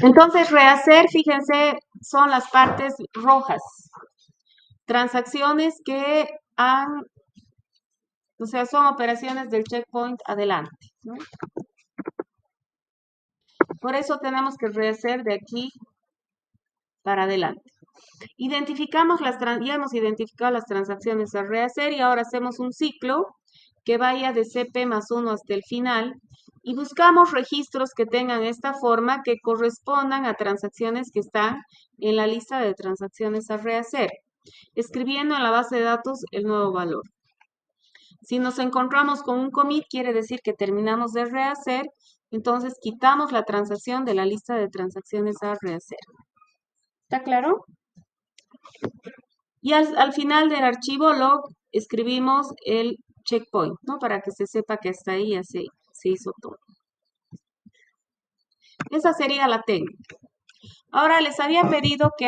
Entonces, rehacer, fíjense, son las partes rojas. Transacciones que o sea, son operaciones del checkpoint adelante, ¿no? Por eso tenemos que rehacer de aquí para adelante. Ya hemos identificado las transacciones a rehacer y ahora hacemos un ciclo que vaya de CP más 1 hasta el final y buscamos registros que tengan esta forma que correspondan a transacciones que están en la lista de transacciones a rehacer, escribiendo en la base de datos el nuevo valor. Si nos encontramos con un commit, quiere decir que terminamos de rehacer, entonces quitamos la transacción de la lista de transacciones a rehacer. ¿Está claro? Y al final del archivo log escribimos el checkpoint, ¿no? Para que se sepa que hasta ahí ya se hizo todo. Esa sería la técnica. Ahora les había pedido que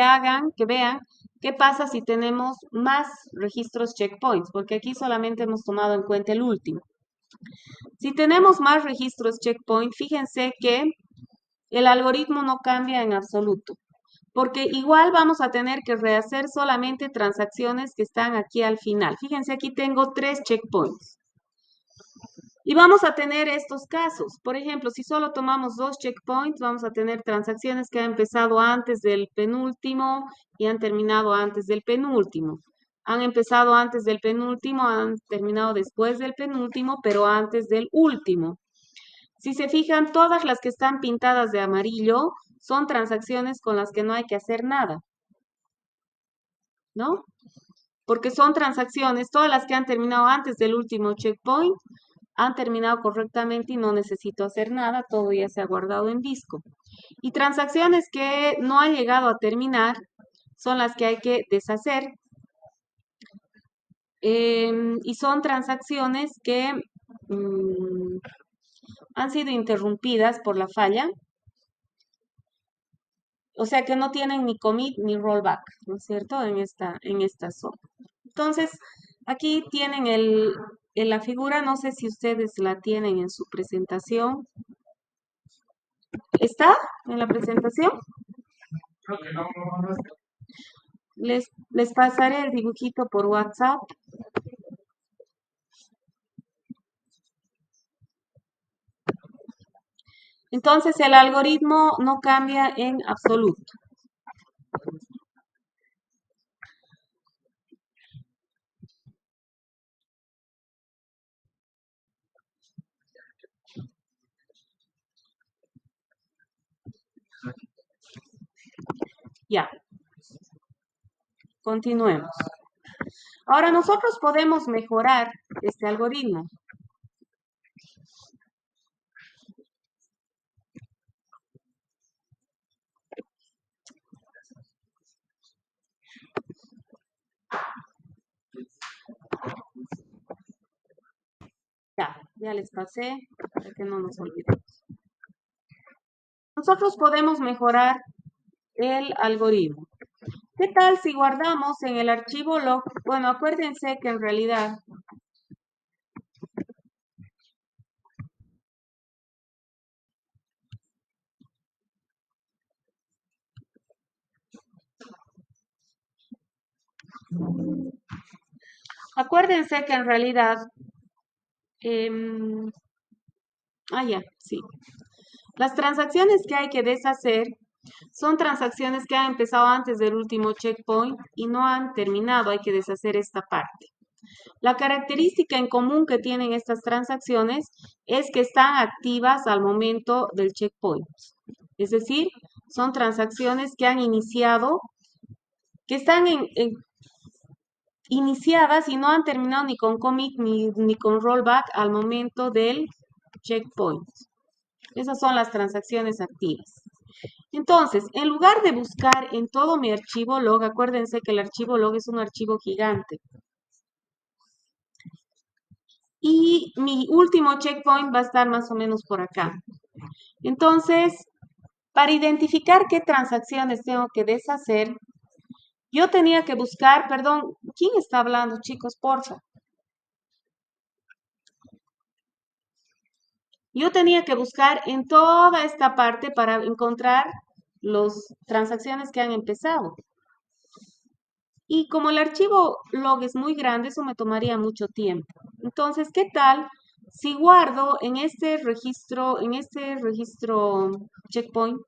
vean qué pasa si tenemos más registros checkpoints, porque aquí solamente hemos tomado en cuenta el último. Si tenemos más registros checkpoint, fíjense que el algoritmo no cambia en absoluto, porque igual vamos a tener que rehacer solamente transacciones que están aquí al final. Fíjense, aquí tengo 3 checkpoints. Y vamos a tener estos casos. Por ejemplo, si solo tomamos 2 checkpoints, vamos a tener transacciones que han empezado antes del penúltimo y han terminado antes del penúltimo. Han empezado antes del penúltimo, han terminado después del penúltimo, pero antes del último. Si se fijan, todas las que están pintadas de amarillo son transacciones con las que no hay que hacer nada, ¿no? Porque son transacciones, todas las que han terminado antes del último checkpoint, han terminado correctamente y no necesito hacer nada, todo ya se ha guardado en disco. Y transacciones que no han llegado a terminar son las que hay que deshacer. Y son transacciones que han sido interrumpidas por la falla. O sea que no tienen ni commit ni rollback, ¿no es cierto? En esta zona. Entonces, aquí tienen en la figura, no sé si ustedes la tienen en su presentación. ¿Está en la presentación? Creo que no. Les pasaré el dibujito por WhatsApp. Entonces, el algoritmo no cambia en absoluto. Ya. Continuemos. Ahora nosotros podemos mejorar este algoritmo. Ya les pasé para que no nos olvidemos. Nosotros podemos mejorar el algoritmo. ¿Qué tal si guardamos en el archivo log? Bueno, acuérdense que en realidad ya, sí. Las transacciones que hay que deshacer son transacciones que han empezado antes del último checkpoint y no han terminado, hay que deshacer esta parte. La característica en común que tienen estas transacciones es que están activas al momento del checkpoint. Es decir, son transacciones que han iniciado, que están iniciadas y no han terminado ni con commit ni con rollback al momento del checkpoint. Esas son las transacciones activas. Entonces, en lugar de buscar en todo mi archivo log, acuérdense que el archivo log es un archivo gigante. Y mi último checkpoint va a estar más o menos por acá. Entonces, para identificar qué transacciones tengo que deshacer, yo tenía que buscar, perdón, ¿quién está hablando, chicos? Porfa. Yo tenía que buscar en toda esta parte para encontrar las transacciones que han empezado. Y como el archivo log es muy grande, eso me tomaría mucho tiempo. Entonces, ¿qué tal si guardo en este registro checkpoint,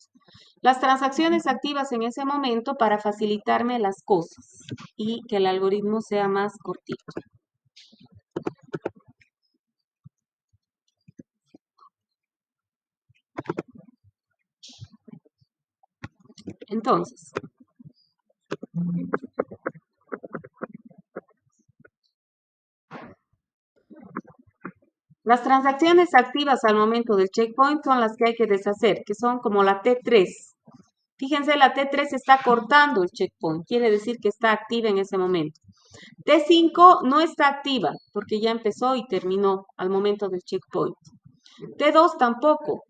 las transacciones activas en ese momento para facilitarme las cosas y que el algoritmo sea más cortito? Entonces, las transacciones activas al momento del checkpoint son las que hay que deshacer, que son como la T3. Fíjense, la T3 está cortando el checkpoint, quiere decir que está activa en ese momento. T5 no está activa porque ya empezó y terminó al momento del checkpoint. T2 tampoco,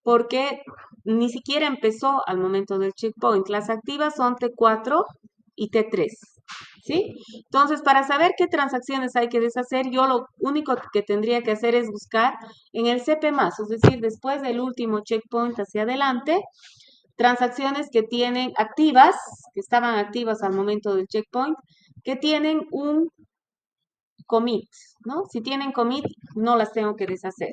porque ni siquiera empezó al momento del checkpoint. Las activas son T4 y T3. ¿Sí? Entonces, para saber qué transacciones hay que deshacer, yo lo único que tendría que hacer es buscar en el CP+, es decir, después del último checkpoint hacia adelante, transacciones que tienen activas, que estaban activas al momento del checkpoint, que tienen un commit, ¿no? Si tienen commit, no las tengo que deshacer.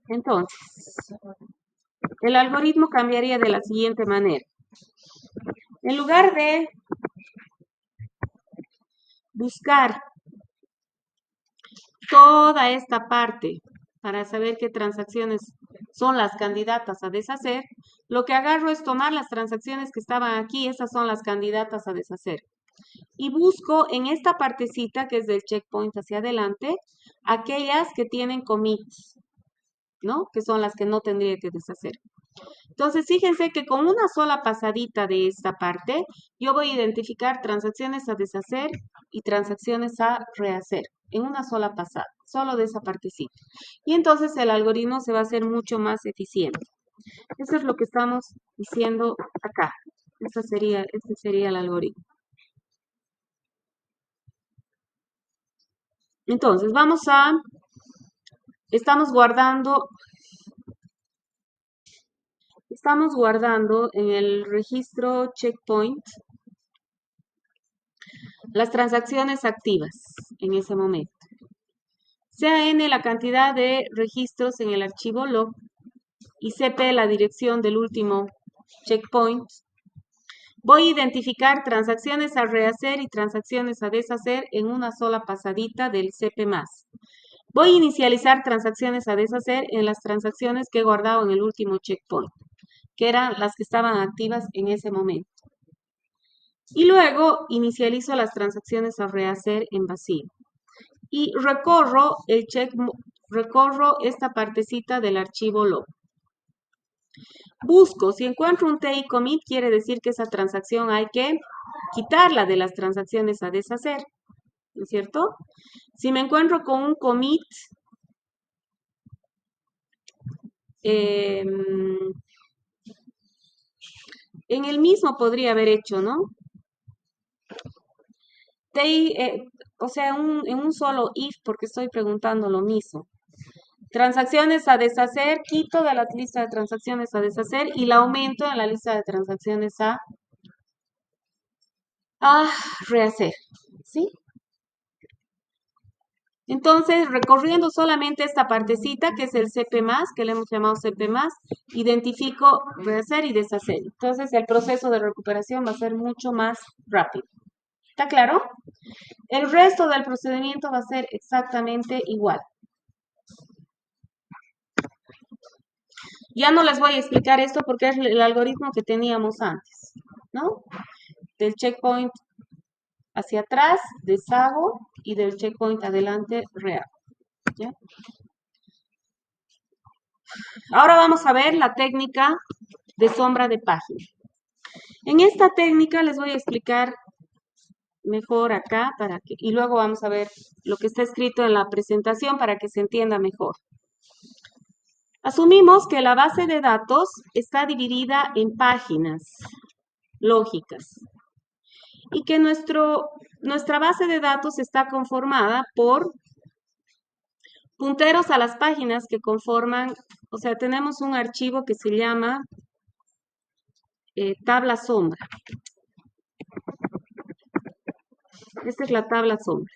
Entonces, el algoritmo cambiaría de la siguiente manera. En lugar de buscar toda esta parte para saber qué transacciones son las candidatas a deshacer, lo que agarro es tomar las transacciones que estaban aquí, esas son las candidatas a deshacer. Y busco en esta partecita que es del checkpoint hacia adelante, aquellas que tienen commits, ¿no? Que son las que no tendría que deshacer. Entonces, fíjense que con una sola pasadita de esta parte, yo voy a identificar transacciones a deshacer y transacciones a rehacer en una sola pasada, solo de esa partecita. Y entonces el algoritmo se va a hacer mucho más eficiente. Eso es lo que estamos diciendo acá. Este sería el algoritmo. Entonces, estamos guardando en el registro checkpoint las transacciones activas en ese momento. Sea n la cantidad de registros en el archivo log y cp la dirección del último checkpoint. Voy a identificar transacciones a rehacer y transacciones a deshacer en una sola pasadita del cp+. Voy a inicializar transacciones a deshacer en las transacciones que he guardado en el último checkpoint, que eran las que estaban activas en ese momento. Y luego inicializo las transacciones a rehacer en vacío. Y recorro esta partecita del archivo log. Busco, si encuentro un TI commit, quiere decir que esa transacción hay que quitarla de las transacciones a deshacer, ¿no es cierto? Si me encuentro con un commit, en el mismo podría haber hecho, ¿no? O sea, en un solo if, porque estoy preguntando lo mismo. Transacciones a deshacer, quito de la lista de transacciones a deshacer y la aumento en la lista de transacciones a rehacer, ¿sí? Entonces, recorriendo solamente esta partecita, que es el CP+, que le hemos llamado CP+, identifico rehacer y deshacer. Entonces, el proceso de recuperación va a ser mucho más rápido. ¿Está claro? El resto del procedimiento va a ser exactamente igual. Ya no les voy a explicar esto porque es el algoritmo que teníamos antes, ¿no? Del checkpoint hacia atrás, deshago, y del checkpoint adelante, rehago. ¿Ya? Ahora vamos a ver la técnica de sombra de página. En esta técnica les voy a explicar mejor acá y luego vamos a ver lo que está escrito en la presentación para que se entienda mejor. Asumimos que la base de datos está dividida en páginas lógicas y que nuestro nuestra base de datos está conformada por punteros a las páginas que conforman, o sea, tenemos un archivo que se llama tabla sombra. Esta es la tabla sombra.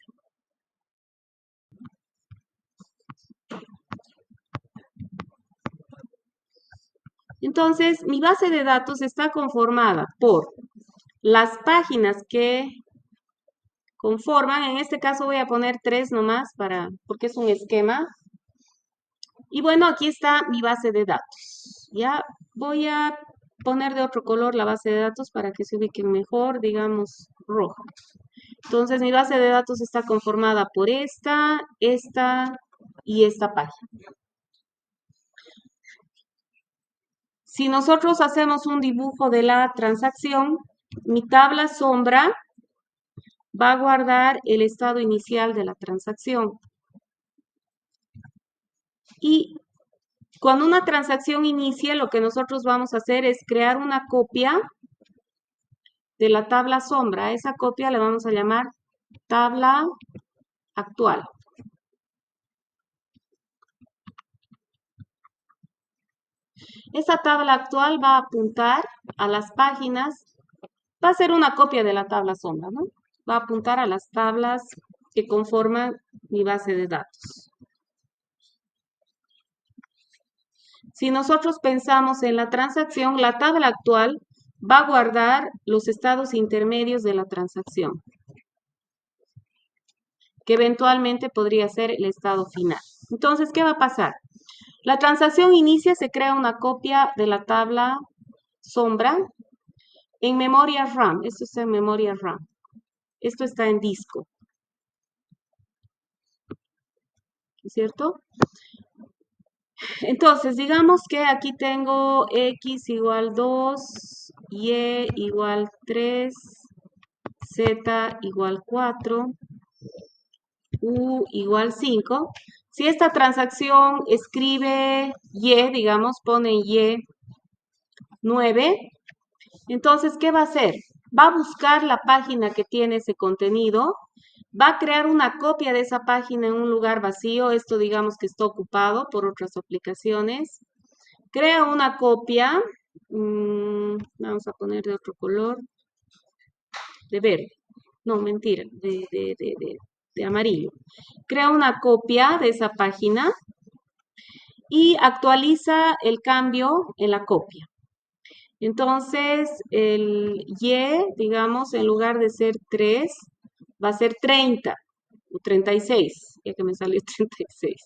Entonces, mi base de datos está conformada por las páginas que conforman, en este caso voy a poner 3 nomás porque es un esquema. Y bueno, aquí está mi base de datos. Ya voy a poner de otro color la base de datos para que se ubiquen mejor, digamos roja. Entonces mi base de datos está conformada por esta y esta página. Si nosotros hacemos un dibujo de la transacción, mi tabla sombra va a guardar el estado inicial de la transacción. Y cuando una transacción inicie, lo que nosotros vamos a hacer es crear una copia de la tabla sombra. A esa copia le vamos a llamar tabla actual. Esa tabla actual va a apuntar a las páginas, va a ser una copia de la tabla sombra, ¿no? Va a apuntar a las tablas que conforman mi base de datos. Si nosotros pensamos en la transacción, la tabla actual va a guardar los estados intermedios de la transacción, que eventualmente podría ser el estado final. Entonces, ¿qué va a pasar? La transacción inicia, se crea una copia de la tabla sombra en memoria RAM. Esto está en memoria RAM. Esto está en disco. ¿Cierto? Entonces, digamos que aquí tengo x igual 2, y igual 3, z igual 4, u igual 5. Si esta transacción escribe y, digamos, pone y 9, entonces, ¿qué va a hacer? Va a buscar la página que tiene ese contenido, va a crear una copia de esa página en un lugar vacío, esto digamos que está ocupado por otras aplicaciones, crea una copia, vamos a poner de otro color, de verde, no, mentira, de amarillo. Crea una copia de esa página y actualiza el cambio en la copia. Entonces, el y, digamos, en lugar de ser 3, va a ser 30 o 36, ya que me salió 36.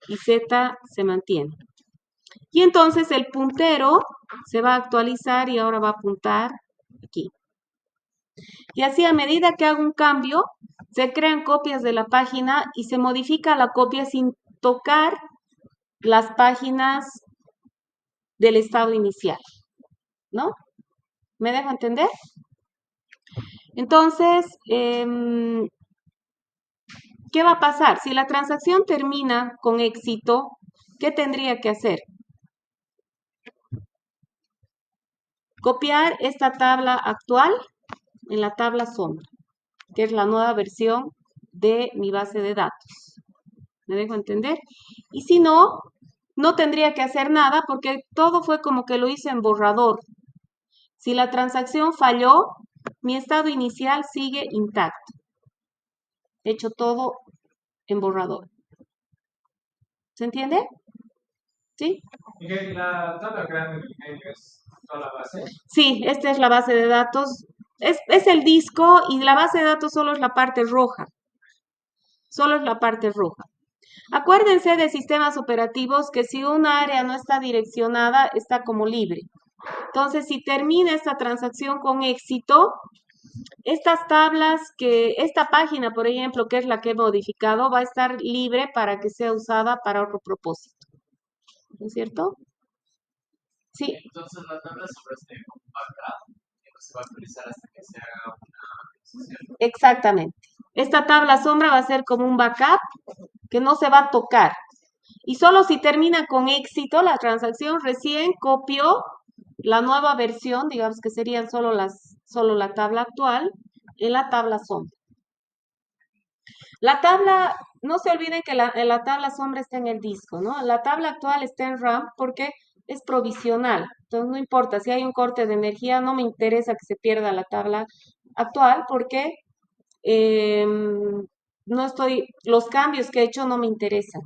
Y z se mantiene. Y entonces el puntero se va a actualizar y ahora va a apuntar aquí. Y así a medida que hago un cambio, se crean copias de la página y se modifica la copia sin tocar las páginas del estado inicial, ¿no? ¿Me dejo entender? Entonces, ¿qué va a pasar? Si la transacción termina con éxito, ¿qué tendría que hacer? Copiar esta tabla actual en la tabla sombra, que es la nueva versión de mi base de datos. ¿Me dejo entender? Y si no, no tendría que hacer nada porque todo fue como que lo hice en borrador. Si la transacción falló, mi estado inicial sigue intacto. He hecho todo en borrador. ¿Se entiende? ¿Sí? ¿Y que la tabla grande del medio es toda la base? Sí, esta es la base de datos. Es el disco y la base de datos solo es la parte roja. Solo es la parte roja. Acuérdense de sistemas operativos que si un área no está direccionada, está como libre. Entonces, si termina esta transacción con éxito, estas tablas esta página, por ejemplo, que es la que he modificado, va a estar libre para que sea usada para otro propósito. ¿No es cierto? Sí. Entonces la tabla sobre este backup no se va a actualizar hasta que se haga una sesión. Exactamente. Esta tabla sombra va a ser como un backup que no se va a tocar. Y solo si termina con éxito la transacción, recién copio la nueva versión, digamos que serían solo la tabla actual, en la tabla sombra. La tabla, no se olviden que la tabla sombra está en el disco, ¿no? La tabla actual está en RAM porque es provisional. Entonces no importa, si hay un corte de energía, no me interesa que se pierda la tabla actual porque no estoy, los cambios que he hecho no me interesan,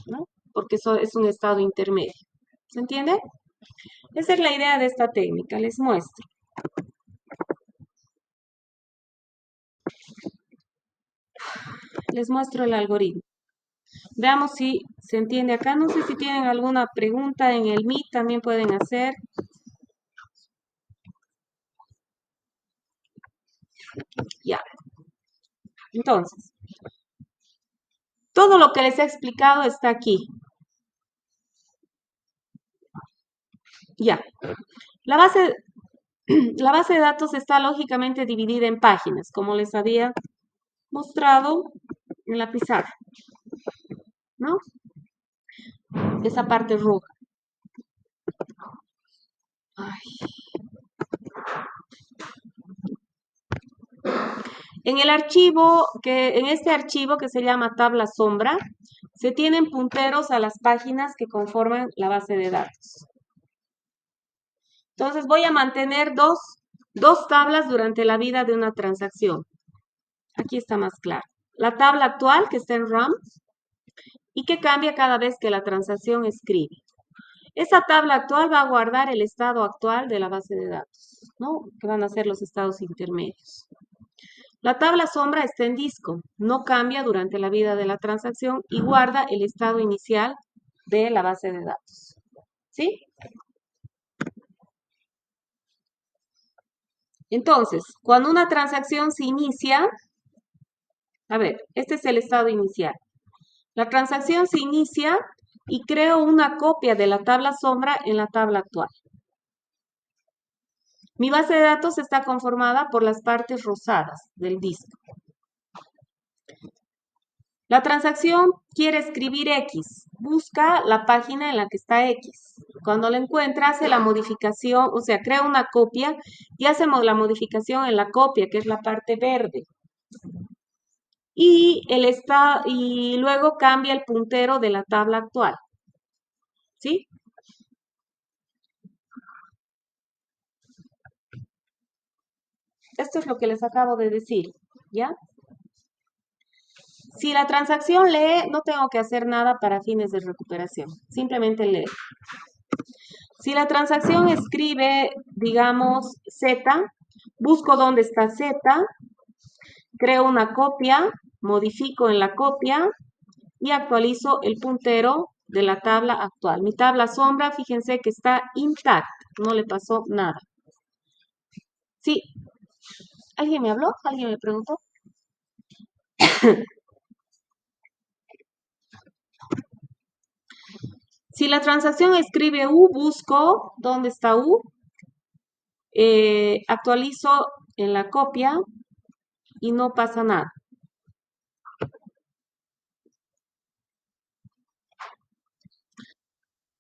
¿no? Porque eso es un estado intermedio. ¿Se entiende? Esa es la idea de esta técnica, les muestro. Les muestro el algoritmo. Veamos si se entiende acá. No sé si tienen alguna pregunta en el Meet, también pueden hacer. Ya. Entonces, todo lo que les he explicado está aquí. Ya. La base, la base de datos está lógicamente dividida en páginas, como les había mostrado en la pizarra, ¿no? Esa parte roja. Ay. En este archivo que se llama tabla sombra, se tienen punteros a las páginas que conforman la base de datos. Entonces voy a mantener dos tablas durante la vida de una transacción. Aquí está más claro. La tabla actual que está en RAM y que cambia cada vez que la transacción escribe. Esa tabla actual va a guardar el estado actual de la base de datos, ¿no? Que van a ser los estados intermedios. La tabla sombra está en disco, no cambia durante la vida de la transacción y guarda el estado inicial de la base de datos. ¿Sí? Entonces, cuando una transacción se inicia, a ver, este es el estado inicial. La transacción se inicia y creo una copia de la tabla sombra en la tabla actual. Mi base de datos está conformada por las partes rosadas del disco. La transacción quiere escribir X, busca la página en la que está X. Cuando la encuentra, hace la modificación, o sea, crea una copia y hacemos la modificación en la copia, que es la parte verde. Y luego cambia el puntero de la tabla actual. ¿Sí? Esto es lo que les acabo de decir, ¿ya? Si la transacción lee, no tengo que hacer nada para fines de recuperación, simplemente lee. Si la transacción escribe, digamos, Z, busco dónde está Z, creo una copia, modifico en la copia y actualizo el puntero de la tabla actual. Mi tabla sombra, fíjense que está intacta, no le pasó nada. Sí, ¿alguien me habló? ¿Alguien me preguntó? Si la transacción escribe U, busco dónde está U, actualizo en la copia y no pasa nada.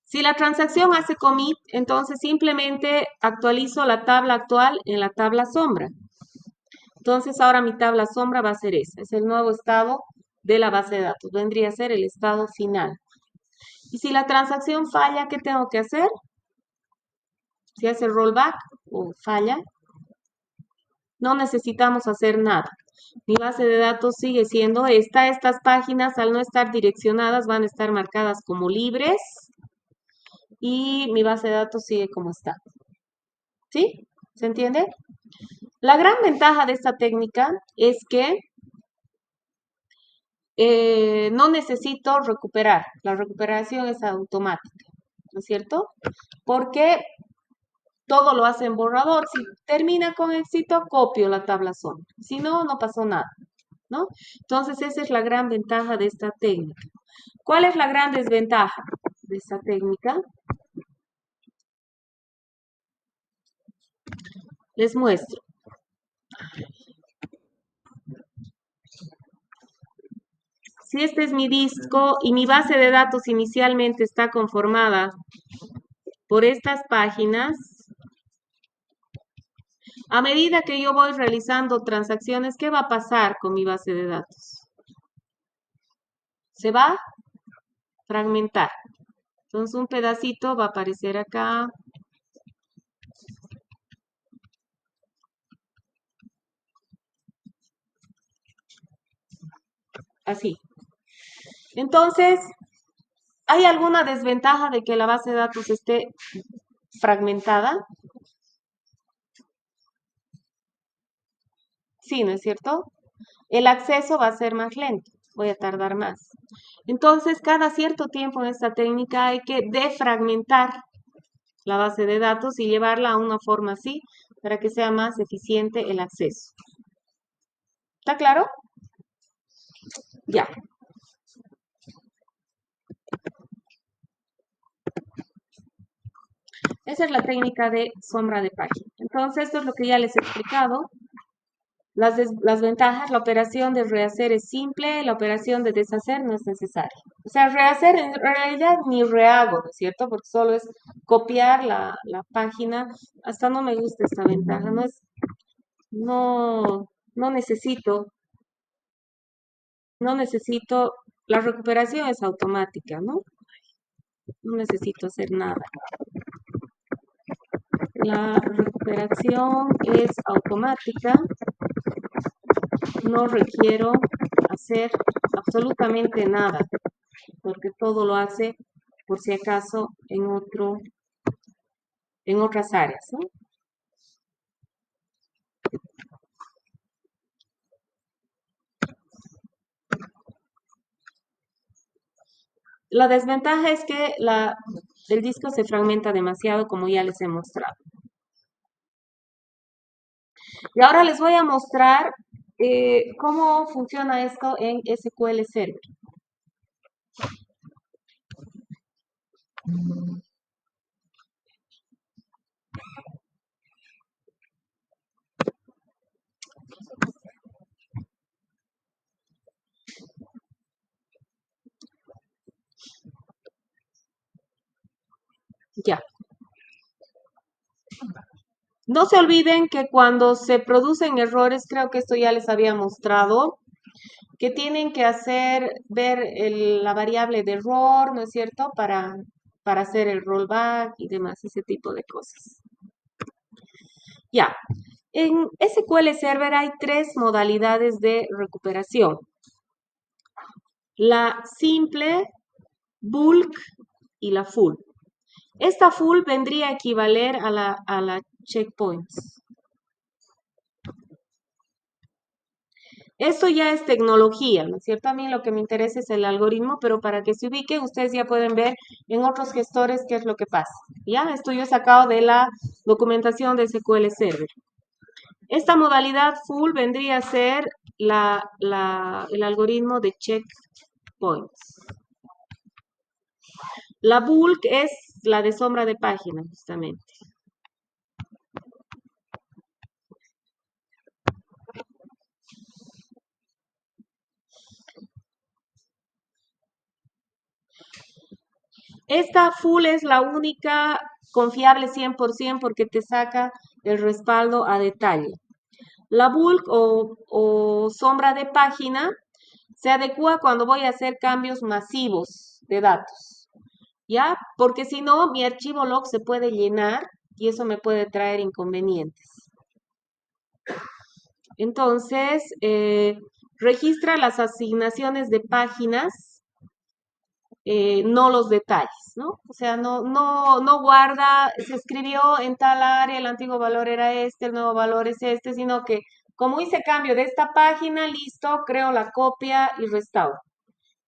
Si la transacción hace commit, entonces simplemente actualizo la tabla actual en la tabla sombra. Entonces ahora mi tabla sombra va a ser esa, es el nuevo estado de la base de datos, vendría a ser el estado final. Y si la transacción falla, ¿qué tengo que hacer? Si hace rollback o falla, no necesitamos hacer nada. Mi base de datos sigue siendo esta. Estas páginas, al no estar direccionadas, van a estar marcadas como libres y mi base de datos sigue como está. ¿Sí? ¿Se entiende? La gran ventaja de esta técnica es que no necesito recuperar. La recuperación es automática, ¿no es cierto? Porque todo lo hace en borrador. Si termina con éxito, copio la tabla sombra. Si no, no pasó nada, ¿no? Entonces, esa es la gran ventaja de esta técnica. ¿Cuál es la gran desventaja de esta técnica? Les muestro. Si este es mi disco y mi base de datos inicialmente está conformada por estas páginas, a medida que yo voy realizando transacciones, ¿qué va a pasar con mi base de datos? se va a fragmentar. Entonces un pedacito va a aparecer acá. Así. Entonces, ¿hay alguna desventaja de que la base de datos esté fragmentada? Sí, ¿no es cierto? El acceso va a ser más lento, voy a tardar más. Entonces, cada cierto tiempo en esta técnica hay que defragmentar la base de datos y llevarla a una forma así para que sea más eficiente el acceso. ¿Está claro? Ya. Esa es la técnica de sombra de página. Entonces, esto es lo que ya les he explicado. Las ventajas, la operación de rehacer es simple, la operación de deshacer no es necesaria. O sea, rehacer en realidad ni rehago, ¿no es cierto? Porque solo es copiar la página. Hasta no me gusta esta ventaja, no necesito, la recuperación es automática, ¿no? No necesito hacer nada. La recuperación es automática, no requiero hacer absolutamente nada, porque todo lo hace por si acaso en otras áreas, ¿no? La desventaja es que el disco se fragmenta demasiado, como ya les he mostrado. Y ahora les voy a mostrar cómo funciona esto en SQL Server. Ya. No se olviden que cuando se producen errores, creo que esto ya les había mostrado, que tienen que ver la variable de error, ¿no es cierto? Para hacer el rollback y demás, ese tipo de cosas. Ya. En SQL Server hay tres modalidades de recuperación. La simple, bulk y la full. Esta full vendría a equivaler a la checkpoints. Esto ya es tecnología, ¿no es cierto? A mí lo que me interesa es el algoritmo, pero para que se ubiquen, ustedes ya pueden ver en otros gestores qué es lo que pasa. ¿Ya? Esto yo he sacado de la documentación de SQL Server. Esta modalidad full vendría a ser el algoritmo de checkpoints. La bulk es la de sombra de página, justamente. Esta full es la única confiable 100% porque te saca el respaldo a detalle. La bulk o sombra de página se adecua cuando voy a hacer cambios masivos de datos, ¿ya? Porque si no, mi archivo log se puede llenar y eso me puede traer inconvenientes. Entonces, registra las asignaciones de páginas, no los detalles, ¿no? O sea, no guarda, se escribió en tal área, el antiguo valor era este, el nuevo valor es este, sino que como hice cambio de esta página, listo, creo la copia y restauro.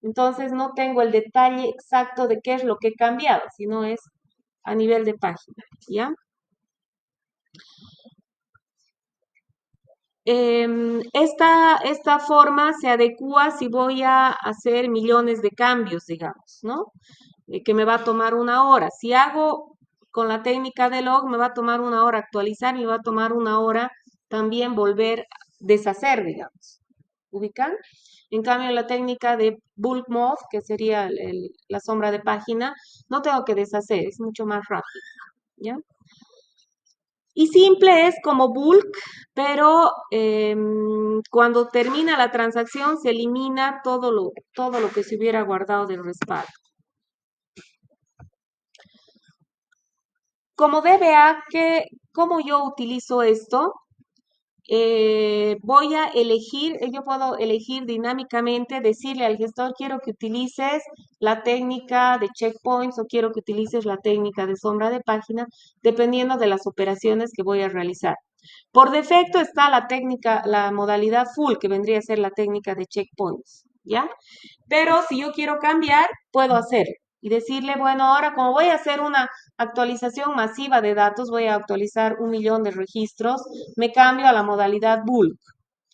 Entonces no tengo el detalle exacto de qué es lo que he cambiado, sino es a nivel de página, ¿ya? Esta forma se adecua si voy a hacer millones de cambios, digamos, ¿no? Que me va a tomar una hora. Si hago con la técnica de log, me va a tomar una hora actualizar y me va a tomar una hora también volver a deshacer, digamos. ¿Ubican? En cambio, la técnica de bulk mode, que sería la sombra de página, no tengo que deshacer, es mucho más rápido, ¿ya? Y simple es como bulk, pero cuando termina la transacción se elimina todo lo que se hubiera guardado del respaldo. Como DBA, ¿cómo yo utilizo esto? Voy a elegir, yo puedo elegir dinámicamente, decirle al gestor, quiero que utilices la técnica de checkpoints o quiero que utilices la técnica de sombra de página, dependiendo de las operaciones que voy a realizar. Por defecto está la técnica, la modalidad full, que vendría a ser la técnica de checkpoints, ¿ya? Pero si yo quiero cambiar, puedo hacerlo y decirle, bueno, ahora como voy a hacer una actualización masiva de datos, voy a actualizar 1 millón de registros, me cambio a la modalidad bulk.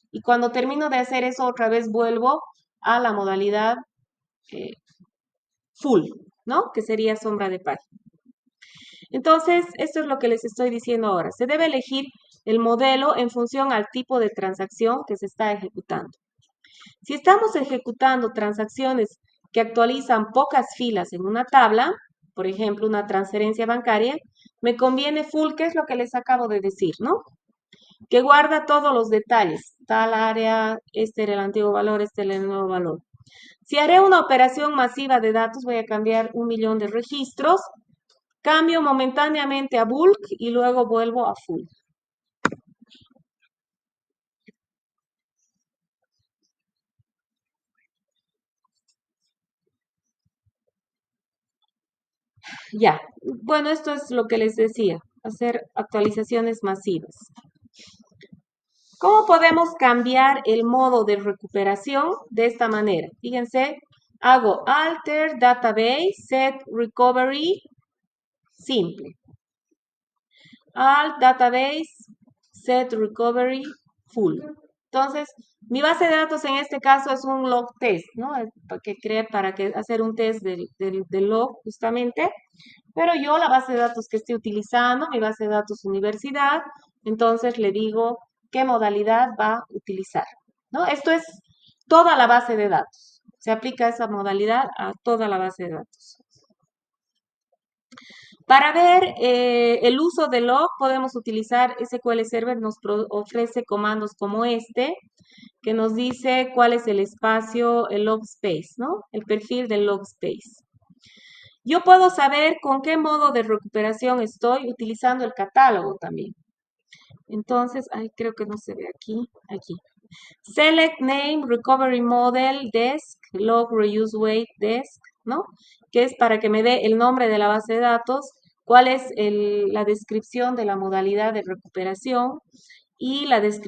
Y cuando termino de hacer eso, otra vez vuelvo a la modalidad eh, full, ¿no? Que sería sombra de página. Entonces, esto es lo que les estoy diciendo ahora. Se debe elegir el modelo en función al tipo de transacción que se está ejecutando. Si estamos ejecutando transacciones que actualizan pocas filas en una tabla, por ejemplo, una transferencia bancaria, me conviene full, que es lo que les acabo de decir, ¿no? Que guarda todos los detalles, tal área, este era el antiguo valor, este era el nuevo valor. Si haré una operación masiva de datos, voy a cambiar 1 millón de registros, cambio momentáneamente a bulk y luego vuelvo a full. Ya, bueno, esto es lo que les decía, hacer actualizaciones masivas. ¿Cómo podemos cambiar el modo de recuperación? De esta manera. Fíjense, hago alter database set recovery simple. Alt database set recovery full. Entonces, mi base de datos en este caso es un log test, ¿no? Para que hacer un test del log justamente. Pero yo la base de datos que estoy utilizando, mi base de datos universidad, entonces le digo qué modalidad va a utilizar, ¿no? Esto es toda la base de datos. Se aplica esa modalidad a toda la base de datos. Para ver el uso de log, podemos utilizar SQL Server, nos ofrece comandos como este, que nos dice cuál es el espacio, el log space, ¿no? El perfil del log space. Yo puedo saber con qué modo de recuperación estoy utilizando el catálogo también. Entonces, creo que no se ve aquí. Aquí. Select name, recovery model, desk, log reuse weight, desk, ¿no? Que es para que me dé el nombre de la base de datos, cuál es la descripción de la modalidad de recuperación y la descripción